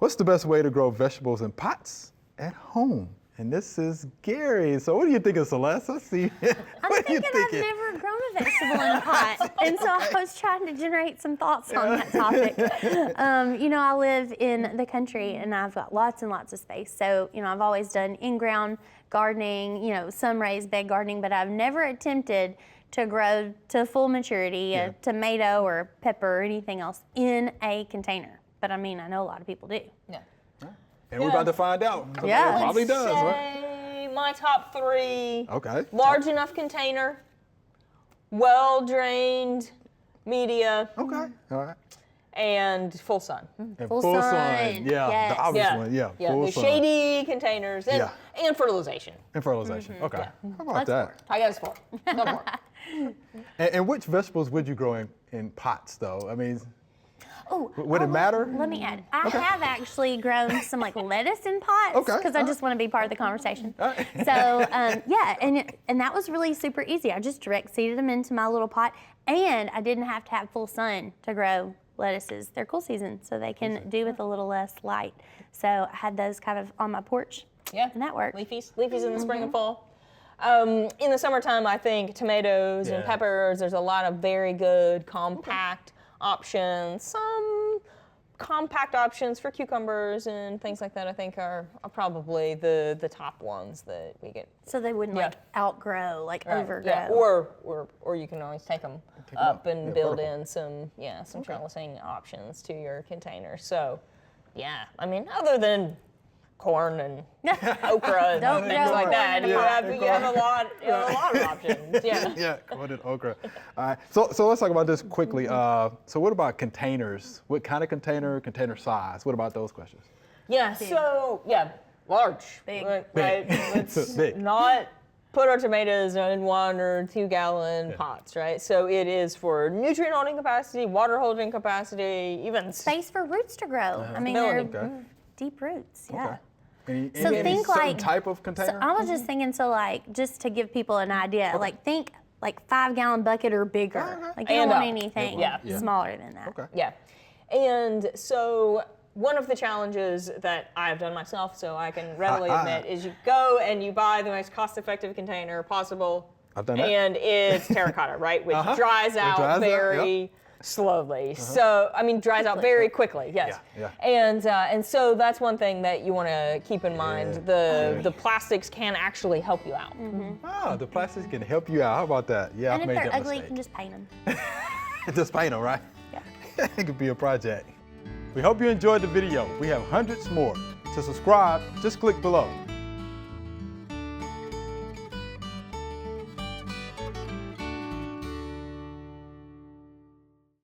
What's the best way to grow vegetables in pots at home? And this is Gary. So what do you think of Celeste? Let's see. I'm thinking I've never grown a vegetable in a pot. And so I was trying to generate some thoughts on that topic. You know, I live in the country and I've got lots and lots of space. So, you know, I've always done in-ground gardening, you know, some raised bed gardening, but I've never attempted to grow to full maturity a tomato or pepper or anything else in a container. But I mean, I know a lot of people do. Yeah. And we're about to find out. Yeah. It probably does, Say right? my top 3. Okay. Large enough container, well-drained media, Okay. All right. and full sun. And Full sun. Yeah, Yes. the obvious one. Yeah, full the sun. shady containers and, and fertilization. And fertilization. Okay. Yeah. How about that? I got a sport. Go for it. And which vegetables would you grow in pots, though? I mean, would it well, matter? Let me add. I have actually grown some like lettuce in pots because I just want to be part of the conversation. So yeah, and that was really super easy. I just direct seeded them into my little pot, and I didn't have to have full sun to grow lettuces. They're cool season, so they can do with a little less light. So I had those kind of on my porch. Yeah, and that worked. Leafies in the spring and fall. In the summertime, I think tomatoes and peppers. There's a lot of very good compact options. Some compact options for cucumbers and things like that, I think, are probably the top ones that we get. So they wouldn't like outgrow, like overgrow. Yeah, or you can always take them up and build in some trellising options to your container. So, yeah, I mean, other than corn and okra and things like that, you have a lot of options. Yeah. Yeah, corn and okra. All right. So let's talk about this quickly. So what about containers? What kind of container size? What about those questions? Yeah. So large. Big. Right. Let's Big. not put our tomatoes in 1 or 2 gallon pots, right? So it is for nutrient holding capacity, water holding capacity, even Space for roots to grow. I mean, they're deep roots. Yeah. Okay. Any think certain like type of container? So I was just thinking, so like, just to give people an idea, like think like 5-gallon bucket or bigger. Like you don't want anything smaller than that. Okay. Yeah. And so one of the challenges that I've done myself, so I can readily admit, is you go and you buy the most cost-effective container possible. I've done that. And it's terracotta, right? Which dries out very slowly. So, I mean, dries out very quickly, yes. Yeah. And so that's one thing that you want to keep in mind. The plastics can actually help you out. Oh, the plastics can help you out. How about that? Yeah, And I've if made they're that ugly, you mistake. can just paint them. Just paint them, right? Yeah. It could be a project. We hope you enjoyed the video. We have hundreds more. To subscribe, just click below.